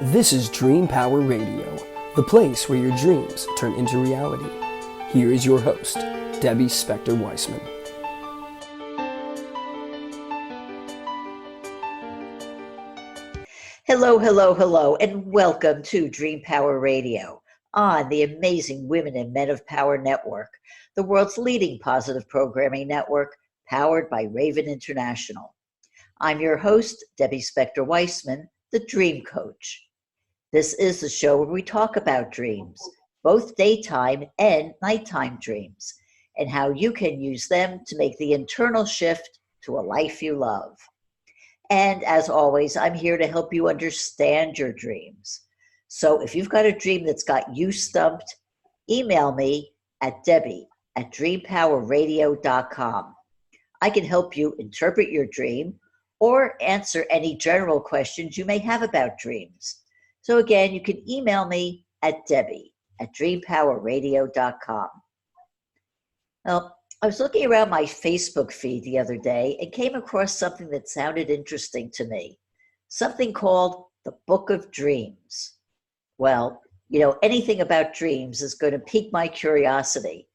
This is Dream Power Radio, the place where your dreams turn into reality. Here is your host, Debbie Spector-Weissman. Hello, hello, hello, and welcome to Dream Power Radio on the amazing Women and Men of Power Network, the world's leading positive programming network powered by Raven International. I'm your host, Debbie Spector-Weissman, the Dream Coach. This is the show where we talk about dreams, both daytime and nighttime dreams, and how you can use them to make the internal shift to a life you love. And as always, I'm here to help you understand your dreams. So if you've got a dream that's got you stumped, email me at debbie@dreampowerradio.com. I can help you interpret your dream or answer any general questions you may have about dreams. So again, you can email me at debbie@dreampowerradio.com. Well, I was looking around my Facebook feed the other day and came across something that sounded interesting to me, something called the Book of Dreams. Well, anything about dreams is going to pique my curiosity.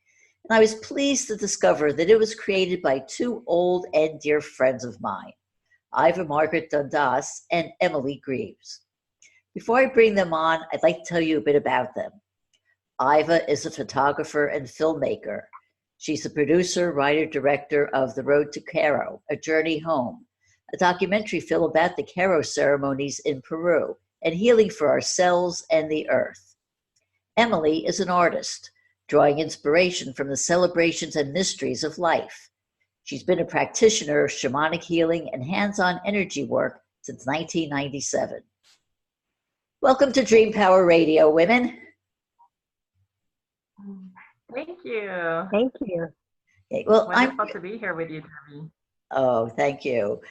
And I was pleased to discover that it was created by two old and dear friends of mine, Iva Margaret Dundas and Emily Grieves. Before I bring them on, I'd like to tell you a bit about them. Iva is a photographer and filmmaker. She's the producer, writer, director of The Road to Qero, A Journey Home, a documentary film about the Qero ceremonies in Peru and healing for ourselves and the earth. Emily is an artist, drawing inspiration from the celebrations and mysteries of life. She's been a practitioner of shamanic healing and hands-on energy work since 1997. Welcome to Dream Power Radio, women. Thank you. Thank you. Okay, well, Wonderful to be here with you, Debbie. Oh, thank you.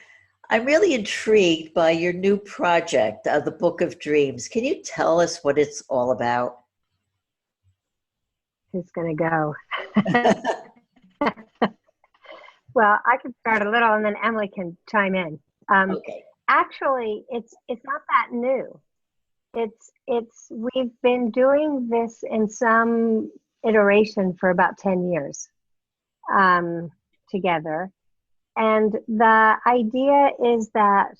I'm really intrigued by your new project, the Book of Dreams. Can you tell us what it's all about? Who's going to go? Well, I can start a little and then Emily can chime in. Okay. Actually, it's not that new. We've been doing this in some iteration for about 10 years together. And the idea is that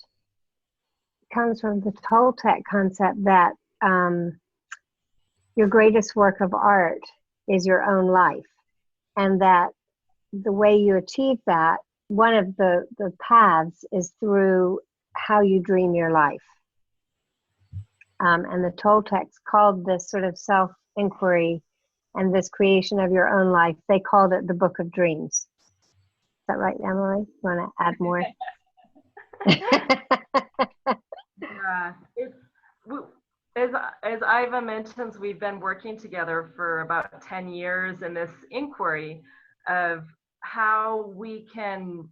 comes from the Toltec concept that your greatest work of art is your own life. And that the way you achieve that, one of the paths is through how you dream your life. And the Toltecs called this sort of self-inquiry and this creation of your own life, they called it the Book of Dreams. Is that right, Emily? You want to add more? Yeah, as Iva mentions, we've been working together for about 10 years in this inquiry of how we can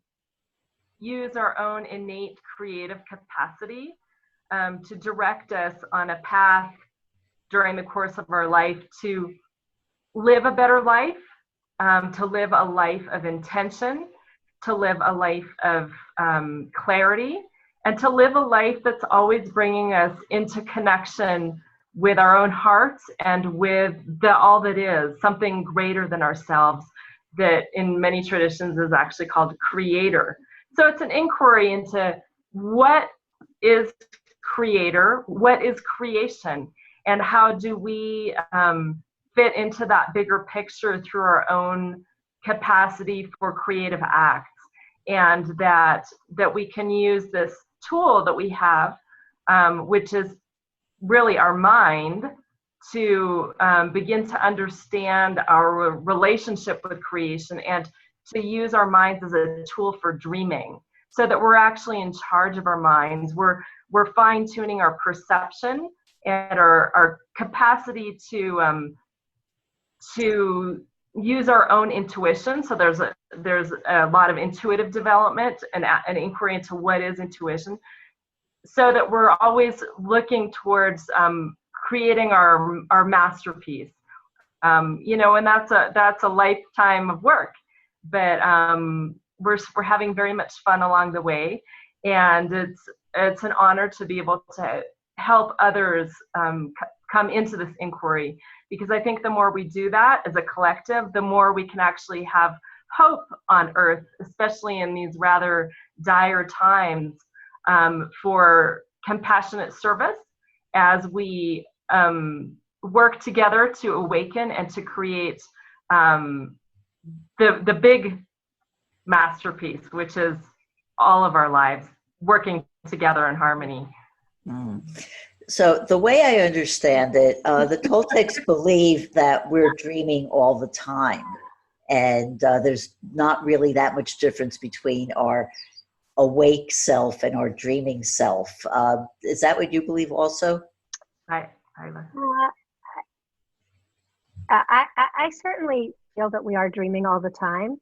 use our own innate creative capacity to direct us on a path during the course of our life to live a better life, to live a life of intention, to live a life of clarity, and to live a life that's always bringing us into connection with our own hearts and with all that is, something greater than ourselves that in many traditions is actually called creator. So it's an inquiry into what is creator, what is creation, and how do we fit into that bigger picture through our own capacity for creative acts, and that we can use this tool that we have, which is really our mind, to begin to understand our relationship with creation and to use our minds as a tool for dreaming, so that we're actually in charge of our minds. We're fine-tuning our perception and our capacity to use our own intuition. So there's a lot of intuitive development and an inquiry into what is intuition, so that we're always looking towards creating our masterpiece. And that's a lifetime of work, but we're having very much fun along the way, and it's an honor to be able to help others come into this inquiry, because I think the more we do that as a collective, the more we can actually have hope on earth, especially in these rather dire times, for compassionate service as we work together to awaken and to create the big masterpiece, which is all of our lives working together in harmony. Mm. So the way I understand it, the Toltecs believe that we're dreaming all the time, and there's not really that much difference between our awake self and our dreaming self. Is that what you believe also? I I certainly feel that we are dreaming all the time.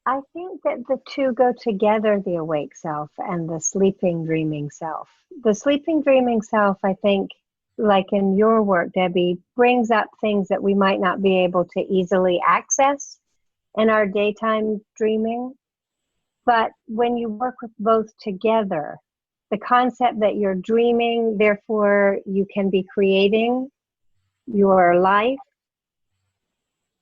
I think that the two go together, the awake self and the sleeping dreaming self. The sleeping dreaming self, I think, like in your work, Debbie, brings up things that we might not be able to easily access in our daytime dreaming. But when you work with both together, the concept that you're dreaming, therefore you can be creating your life,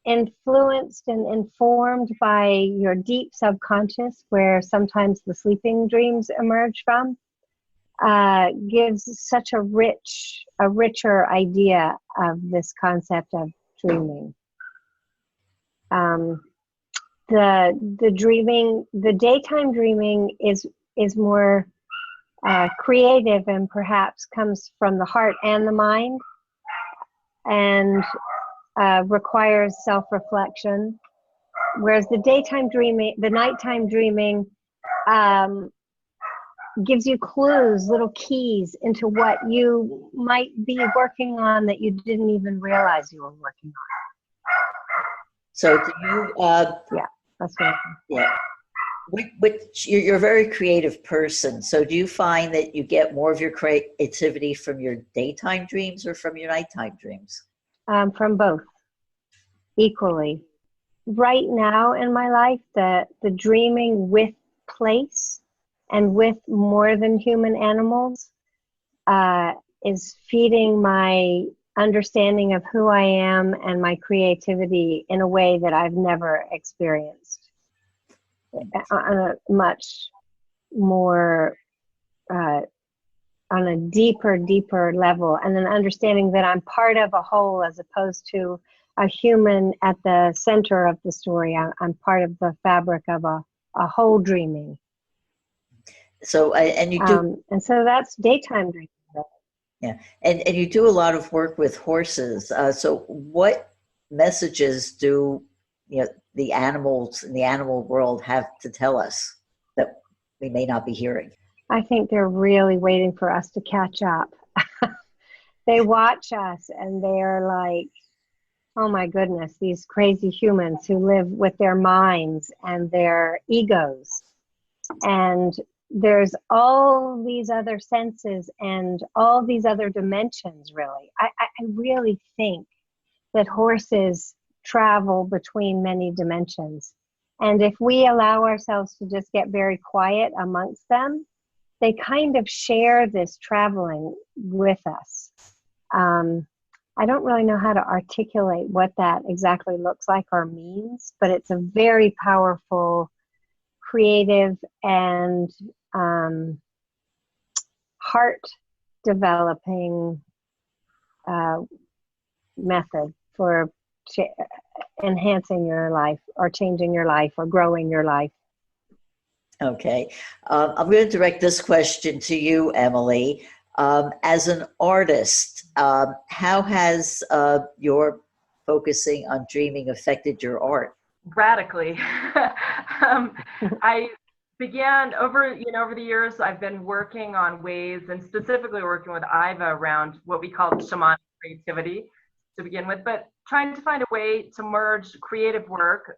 influenced and informed by your deep subconscious, where sometimes the sleeping dreams emerge from, gives such a richer idea of this concept of dreaming. The dreaming, the daytime dreaming is more creative and perhaps comes from the heart and the mind, and requires self-reflection, whereas the nighttime dreaming gives you clues, little keys into what you might be working on that you didn't even realize you were working on. So do you? Yeah, that's what I think. Yeah. You're a very creative person. So do you find that you get more of your creativity from your daytime dreams or from your nighttime dreams? From both, equally. Right now in my life, the dreaming with place and with more than human animals is feeding my understanding of who I am and my creativity in a way that I've never experienced, on a much more on a deeper level, and an understanding that I'm part of a whole as opposed to a human at the center of the story. I'm part of the fabric of a whole dreaming. So, and you do, and so that's daytime dreaming. yeah, and you do a lot of work with horses. So, what messages do the animals in the animal world have to tell us that we may not be hearing? I think they're really waiting for us to catch up. They watch us and they're like, oh my goodness, these crazy humans who live with their minds and their egos. And there's all these other senses and all these other dimensions, really. I really think that horses travel between many dimensions. And if we allow ourselves to just get very quiet amongst them, they kind of share this traveling with us. I don't really know how to articulate what that exactly looks like or means, but it's a very powerful, creative, and heart-developing method for enhancing your life or changing your life or growing your life. Okay. I'm going to direct this question to you, Emily. As an artist, how has your focusing on dreaming affected your art? Radically. I began over the years, I've been working on ways, and specifically working with Iva around what we call shamanic creativity to begin with, but trying to find a way to merge creative work,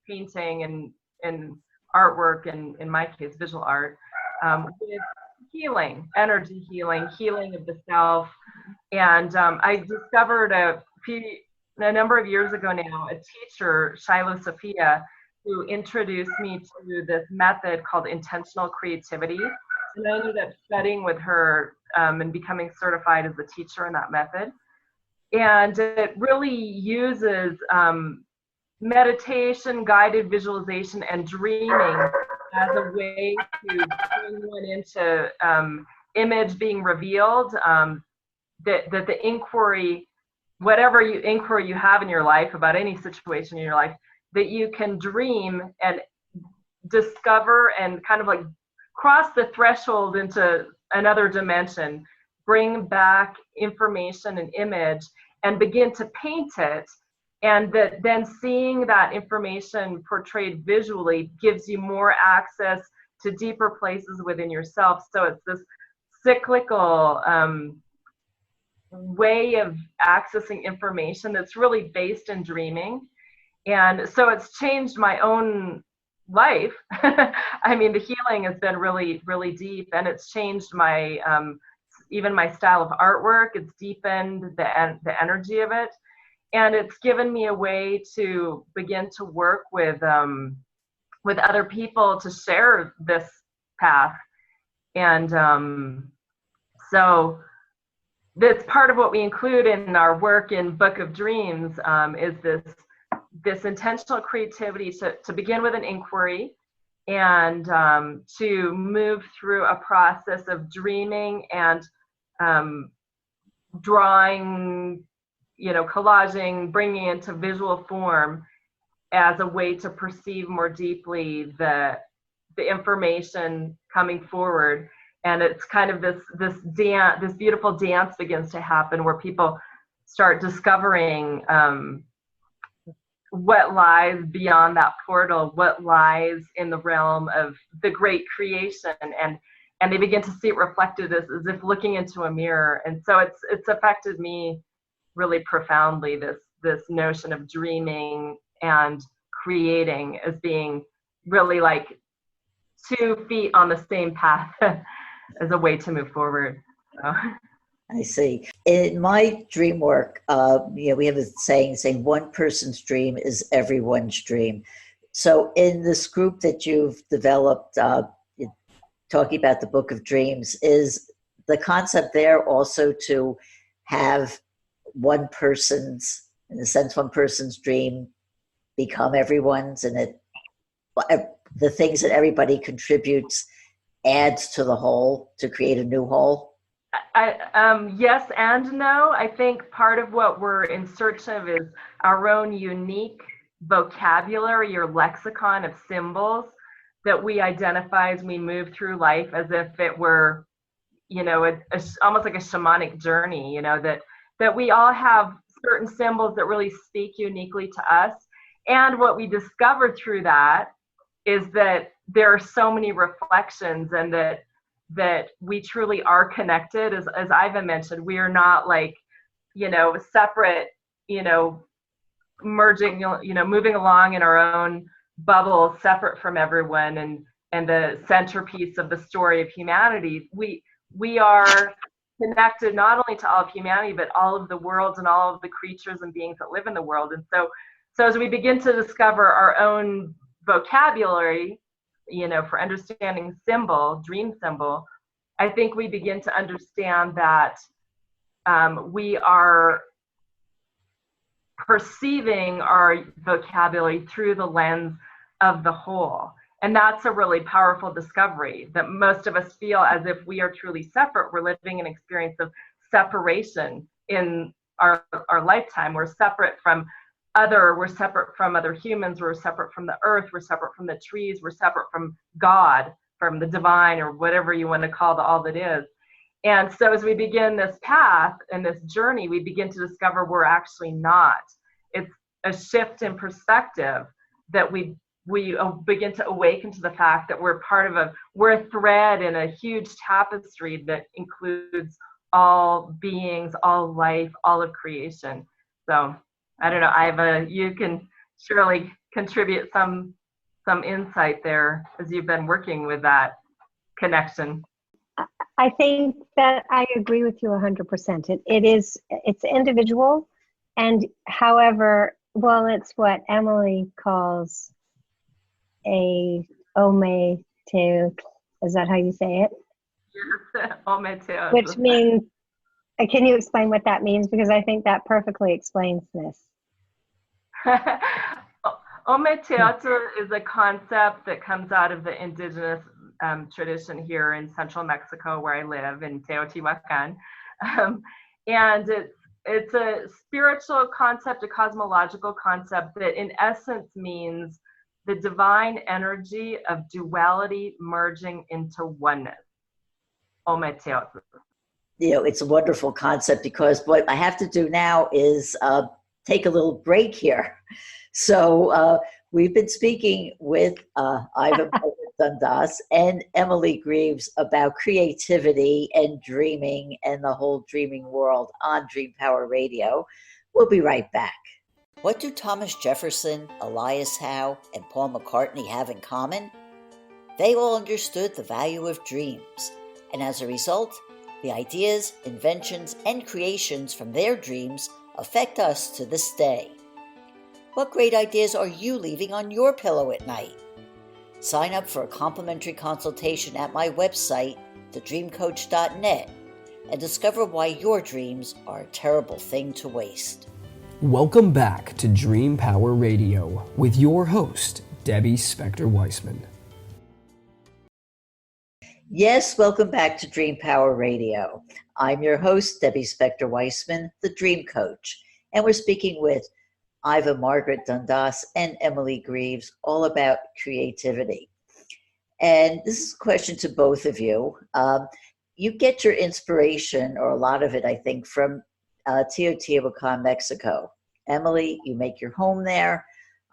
painting and artwork, and in my case, visual art, with healing, energy healing of the self. And I discovered a number of years ago now, a teacher, Shiloh Sophia, who introduced me to this method called intentional creativity. And I ended up studying with her and becoming certified as a teacher in that method. And it really uses meditation, guided visualization, and dreaming as a way to bring one into image being revealed, that the inquiry, whatever inquiry you have in your life about any situation in your life, that you can dream and discover and kind of like cross the threshold into another dimension, bring back information and image, and begin to paint it. And that then seeing that information portrayed visually gives you more access to deeper places within yourself. So it's this cyclical way of accessing information that's really based in dreaming. And so it's changed my own life. I mean, the healing has been really, really deep, and it's changed my even my style of artwork. It's deepened the energy of it, and it's given me a way to begin to work with other people to share this path. And so that's part of what we include in our work in Book of Dreams, is this intentional creativity to begin with an inquiry, and to move through a process of dreaming and drawing, collaging, bringing it into visual form as a way to perceive more deeply the information coming forward. And it's kind of this dance, this beautiful dance begins to happen where people start discovering what lies beyond that portal, what lies in the realm of the great creation, and they begin to see it reflected as if looking into a mirror. And so it's affected me really profoundly, this notion of dreaming and creating as being really like 2 feet on the same path as a way to move forward. So. I see. In my dream work, we have a saying one person's dream is everyone's dream. So in this group that you've developed, talking about the Book of Dreams, is the concept there also to have one person's dream become everyone's, and the things that everybody contributes adds to the whole to create a new whole? Yes and no. I think part of what we're in search of is our own unique vocabulary or lexicon of symbols that we identify as we move through life, as if it were, almost like a shamanic journey, that we all have certain symbols that really speak uniquely to us. And what we discovered through that is that there are so many reflections, and that we truly are connected. As Iva mentioned, we are not like, separate, merging, moving along in our own bubble, separate from everyone, and the centerpiece of the story of humanity. We are connected not only to all of humanity, but all of the worlds and all of the creatures and beings that live in the world. And so as we begin to discover our own vocabulary, for understanding dream symbol, I think we begin to understand that we are perceiving our vocabulary through the lens of the whole. And that's a really powerful discovery, that most of us feel as if we are truly separate. We're living an experience of separation in our lifetime. We're separate from other humans, we're separate from the earth, we're separate from the trees, we're separate from God, from the divine, or whatever you want to call the all that is. And so as we begin this path and this journey, we begin to discover we're actually not. It's a shift in perspective that we begin to awaken to the fact that we're we're a thread in a huge tapestry that includes all beings, all life, all of creation. So I don't know, Iva, you can surely contribute some insight there as you've been working with that connection. I think that I agree with you 100%. It's individual, and however, it's what Emily calls a ome te, is that how you say it? Yes, Ometeotl. which means, can you explain what that means? Because I think that perfectly explains this. Ometeotl is a concept that comes out of the indigenous tradition here in central Mexico, where I live, in Teotihuacan. And it's a spiritual concept, a cosmological concept that in essence means the divine energy of duality merging into oneness. Ometeotl. It's a wonderful concept, because what I have to do now is take a little break here. So we've been speaking with Iva Margaret Dundas and Emily Grieves about creativity and dreaming and the whole dreaming world on Dream Power Radio. We'll be right back. What do Thomas Jefferson, Elias Howe, and Paul McCartney have in common? They all understood the value of dreams, and as a result, the ideas, inventions, and creations from their dreams affect us to this day. What great ideas are you leaving on your pillow at night? Sign up for a complimentary consultation at my website, thedreamcoach.net, and discover why your dreams are a terrible thing to waste. Welcome back to Dream Power Radio with your host, Debbie Spector-Weissman. Yes, welcome back to Dream Power Radio. I'm your host, Debbie Spector-Weissman, the Dream Coach, and we're speaking with Iva Margaret Dundas and Emily Grieves all about creativity. And this is a question to both of you. You get your inspiration, or a lot of it, I think, from Teotihuacan, Mexico. Emily, you make your home there.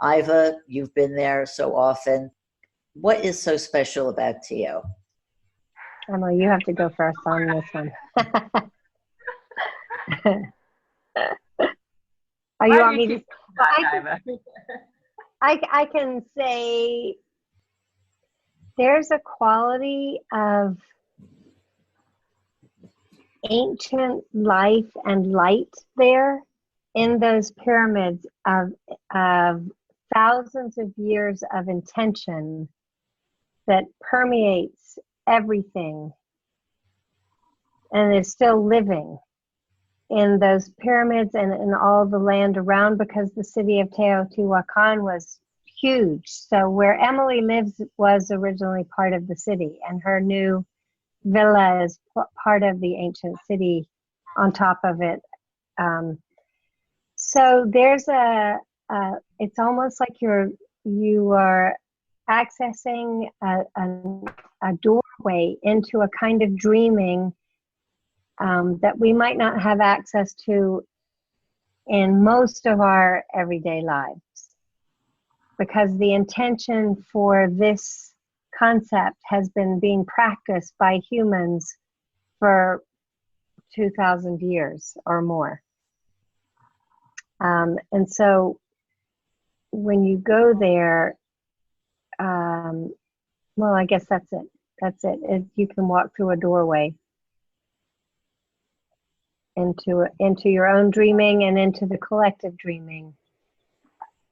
Iva, you've been there so often. What is so special about Teo? Emily, you have to go first on this one. Oh, you want me to? I can say there's a quality of ancient life and light there in those pyramids of thousands of years of intention that permeates everything and is still living in those pyramids and in all the land around, because the city of Teotihuacan was huge. So where Emily lives was originally part of the city, and her new villa is part of the ancient city on top of it. So there's it's almost like you are accessing a doorway into a kind of dreaming that we might not have access to in most of our everyday lives, because the intention for this concept has been being practiced by humans for 2,000 years or more. And so when you go there, well, I guess that's it. You can walk through a doorway into your own dreaming and into the collective dreaming,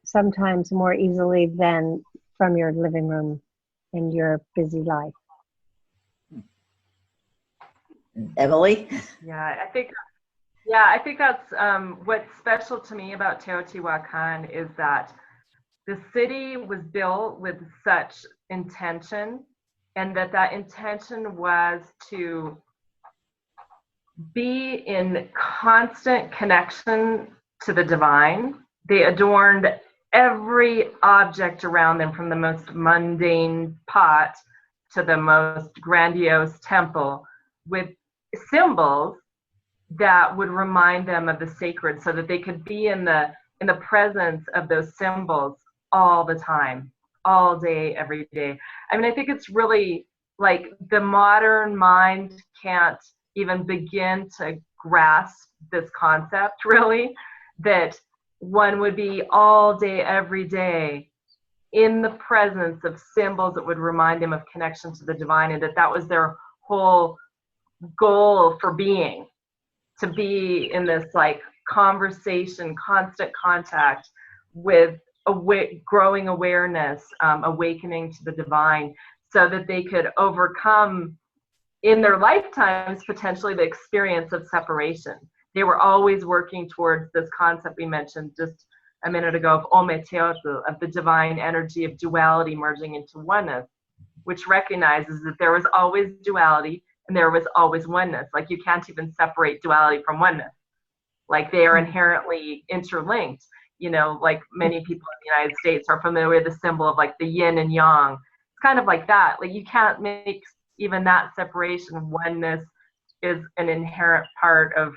sometimes more easily than from your living room in your busy life. Emily? Yeah, I think that's what's special to me about Teotihuacan is that the city was built with such intention, and that intention was to be in constant connection to the divine. They adorned every object around them, from the most mundane pot to the most grandiose temple, with symbols that would remind them of the sacred, so that they could be in the presence of those symbols all the time, all day, every day. I mean, I think it's really like the modern mind can't even begin to grasp this concept, really, that one would be all day, every day in the presence of symbols that would remind them of connection to the divine, and that was their whole goal for being, to be in this like conversation, constant contact with growing awareness, awakening to the divine, so that they could overcome in their lifetimes, potentially the experience of separation. They were always working towards this concept we mentioned just a minute ago of Ometeotl, of the divine energy of duality merging into oneness, which recognizes that there was always duality and there was always oneness. Like you can't even separate duality from oneness. Like they are inherently interlinked. You know, like many people in the United States are familiar with the symbol of like the yin and yang. It's kind of like that. Like you can't make even that separation. Oneness is an inherent part of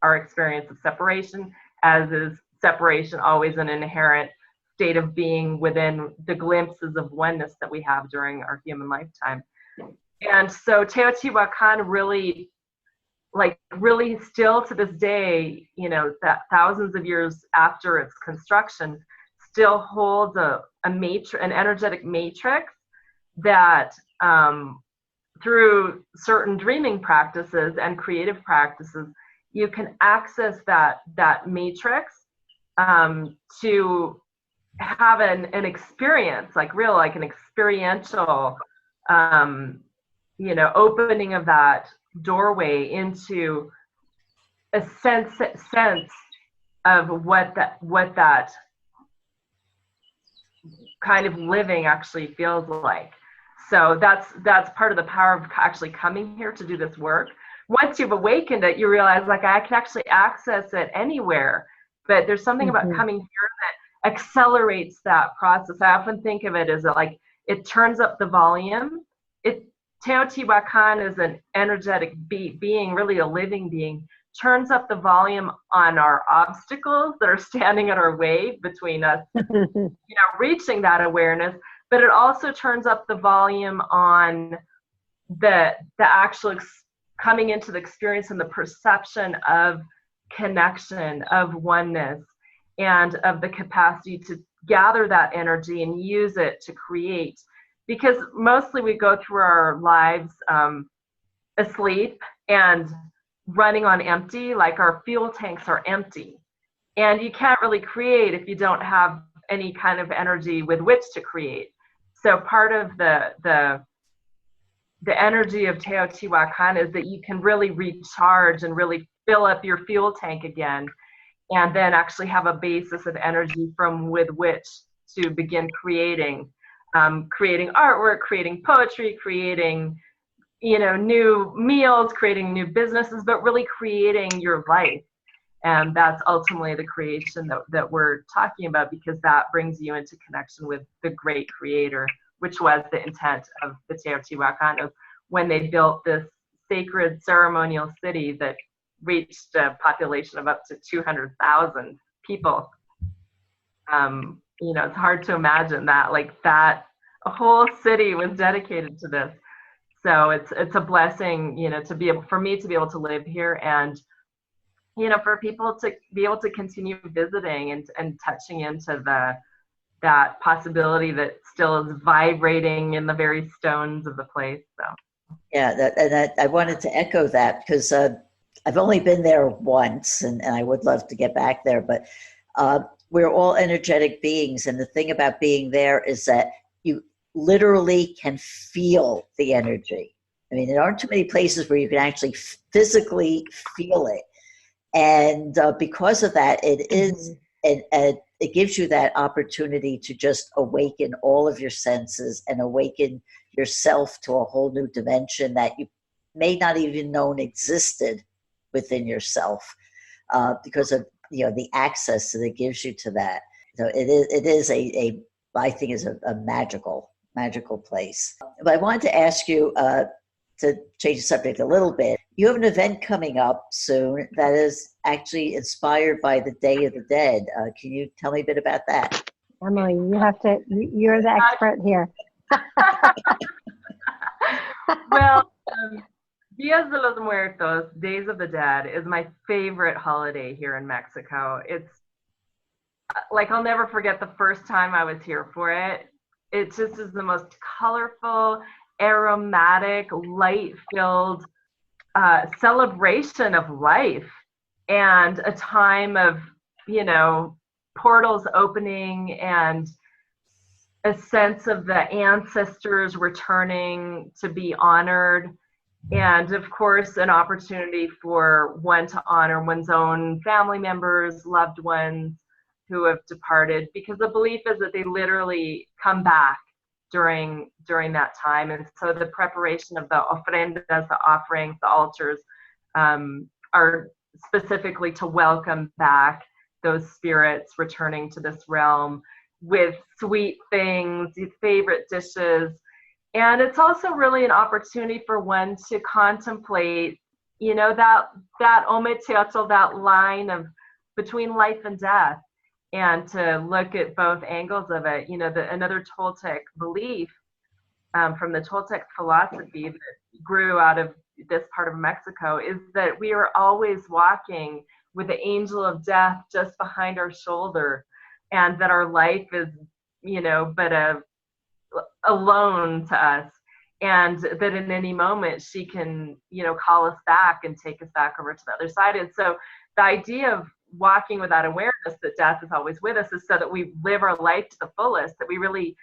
our experience of separation, as is separation always an inherent state of being within the glimpses of oneness that we have during our human lifetime. And so Teotihuacan really, like really still to this day, you know, that thousands of years after its construction, still holds an energetic matrix that through certain dreaming practices and creative practices, you can access that matrix to have an experience, like an experiential, you know, opening of that doorway into a sense of what that kind of living actually feels like. So that's part of the power of actually coming here to do this work. Once you've awakened it, you realize like I can actually access it anywhere, but there's something about coming here that accelerates that process. I often think of it as like it turns up the volume. Teotihuacan is an energetic being, really a living being, turns up the volume on our obstacles that are standing in our way between us, you know, reaching that awareness, but it also turns up the volume on the actual coming into the experience and the perception of connection, of oneness, and of the capacity to gather that energy and use it to create. Because mostly we go through our lives asleep and running on empty, like our fuel tanks are empty. And you can't really create if you don't have any kind of energy with which to create. So part of the energy of Teotihuacan is that you can really recharge and really fill up your fuel tank again, and then actually have a basis of energy from with which to begin creating artwork, creating poetry, creating, you know, new meals, creating new businesses, but really creating your life. And that's ultimately the creation that we're talking about, because that brings you into connection with the great creator, which was the intent of the Teotihuacan, of when they built this sacred ceremonial city that reached a population of up to 200,000 people. You know, it's hard to imagine that, like that, a whole city was dedicated to this. So it's a blessing, you know, for me to be able to live here, and, you know, for people to be able to continue visiting and touching into that possibility that still is vibrating in the very stones of the place. So yeah, I wanted to echo that, because I've only been there once, and I would love to get back there, but we're all energetic beings, and the thing about being there is that you literally can feel the energy. I mean, there aren't too many places where you can actually physically feel it. And because of that, it is, it gives you that opportunity to just awaken all of your senses and awaken yourself to a whole new dimension that you may not even known existed within yourself, because of, you know, the access that it gives you to that. So it is I think is a magical place. But I wanted to ask you, to change the subject a little bit, you have an event coming up soon that is actually inspired by the Day of the Dead. Can you tell me a bit about that? Emily, you're the expert here. Well, Días de los Muertos, Days of the Dead, is my favorite holiday here in Mexico. It's like, I'll never forget the first time I was here for it. It just is the most colorful, aromatic, light-filled celebration of life, and a time of, you know, portals opening and a sense of the ancestors returning to be honored. And of course, an opportunity for one to honor one's own family members, loved ones who have departed, because the belief is that they literally come back during that time. And so the preparation of the ofrendas, the offerings, the altars, are specifically to welcome back those spirits returning to this realm with sweet things, these favorite dishes. And it's also really an opportunity for one to contemplate, that ometeotl, that line of between life and death, and to look at both angles of it. Another Toltec belief, from the Toltec philosophy that grew out of this part of Mexico, is that we are always walking with the angel of death just behind our shoulder, and that our life is, but a loan to us, and that in any moment she can, call us back and take us back over to the other side. And so the idea of walking with that awareness that death is always with us is so that we live our life to the fullest, that we really,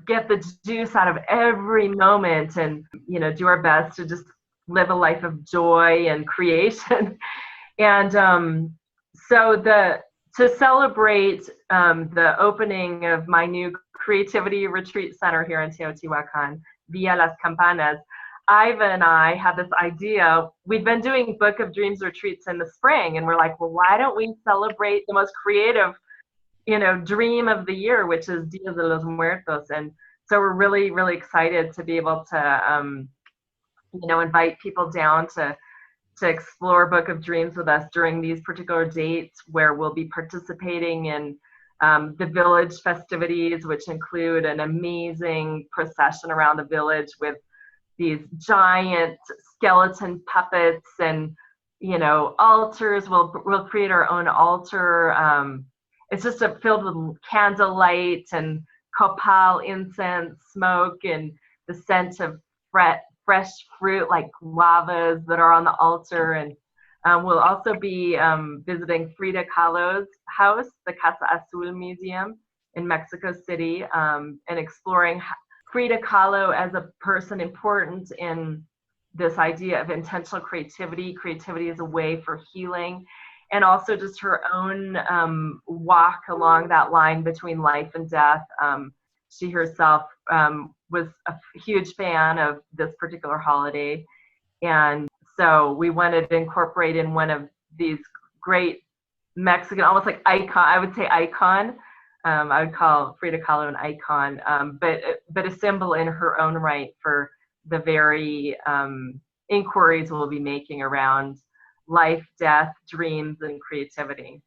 get the juice out of every moment, and, do our best to just live a life of joy and creation. And so to celebrate the opening of my new creativity retreat center here in Teotihuacan, Via Las Campanas, Iva and I had this idea. We'd been doing Book of Dreams retreats in the spring, and we're like, well, why don't we celebrate the most creative, dream of the year, which is Dia de los Muertos? And so we're really, really excited to be able to, invite people down to explore Book of Dreams with us during these particular dates, where we'll be participating in the village festivities, which include an amazing procession around the village with these giant skeleton puppets and, altars. We'll create our own altar. It's just filled with candlelight and copal incense smoke and the scent of fresh fruit like guavas that are on the altar. And we'll also be visiting Frida Kahlo's house, the Casa Azul Museum in Mexico City, and exploring Frida Kahlo as a person important in this idea of intentional creativity. Creativity is a way for healing, and also just her own walk along that line between life and death. She herself was a huge fan of this particular holiday, and so we wanted to incorporate in one of these great Mexican, almost like icon, I would say icon. I would call Frida Kahlo an icon, but a symbol in her own right for the very inquiries we'll be making around life, death, dreams, and creativity.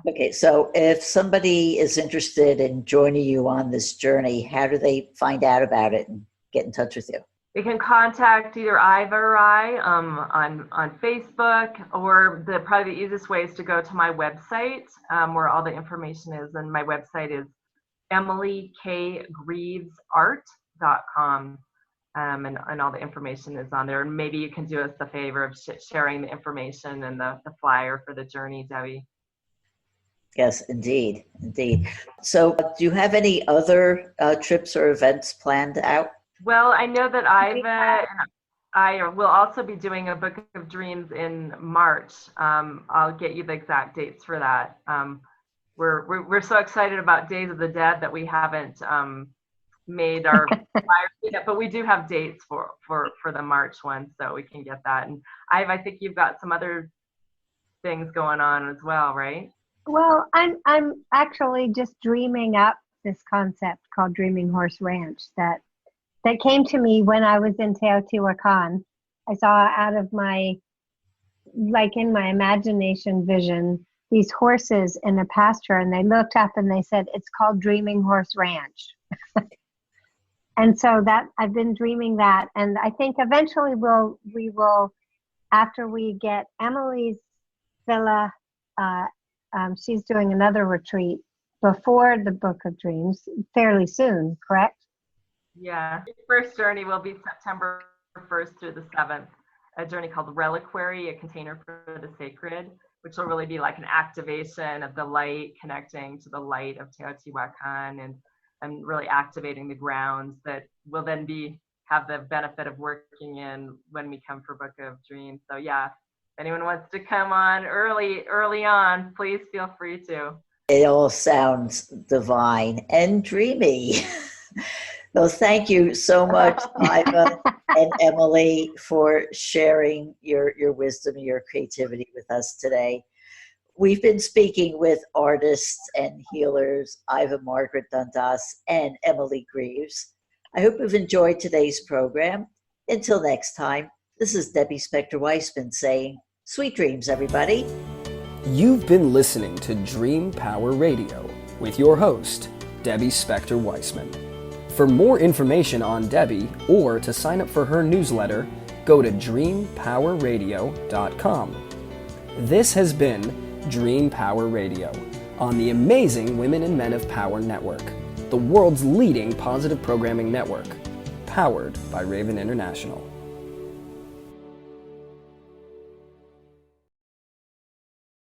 Okay, so if somebody is interested in joining you on this journey, how do they find out about it and get in touch with you? They can contact either Iva or I on Facebook, or probably the easiest way is to go to my website, where all the information is. And my website is emilykgreevesart.com, and all the information is on there. And maybe you can do us the favor of sharing the information and the flyer for the journey, Debbie. Yes, indeed. So do you have any other trips or events planned out? Well, I know that Iva and I will also be doing a Book of Dreams in March. I'll get you the exact dates for that. We're so excited about Days of the Dead that we haven't made our flyers yet, but we do have dates for the March one, so we can get that. And Iva, I think you've got some other things going on as well, right? Well, I'm actually just dreaming up this concept called Dreaming Horse Ranch that came to me when I was in Teotihuacan. I saw out of in my imagination vision, these horses in a pasture, and they looked up and they said, it's called Dreaming Horse Ranch. And so that I've been dreaming that. And I think eventually we will, after we get Emily's villa, she's doing another retreat before the Book of Dreams fairly soon, correct? Yeah, the first journey will be September 1st through the 7th, a journey called Reliquary, a container for the sacred, which will really be like an activation of the light, connecting to the light of Teotihuacan, and really activating the grounds that will then be have the benefit of working in when we come for Book of Dreams. So yeah, if anyone wants to come on early on, please feel free to. It all sounds divine and dreamy. Well, thank you so much, Iva and Emily, for sharing your wisdom and your creativity with us today. We've been speaking with artists and healers, Iva Margaret Dundas and Emily Grieves. I hope you've enjoyed today's program. Until next time, this is Debbie Spector-Weissman saying, sweet dreams, everybody. You've been listening to Dream Power Radio with your host, Debbie Spector-Weissman. For more information on Debbie or to sign up for her newsletter, go to dreampowerradio.com. This has been Dream Power Radio on the amazing Women and Men of Power Network, the world's leading positive programming network, powered by Raven International.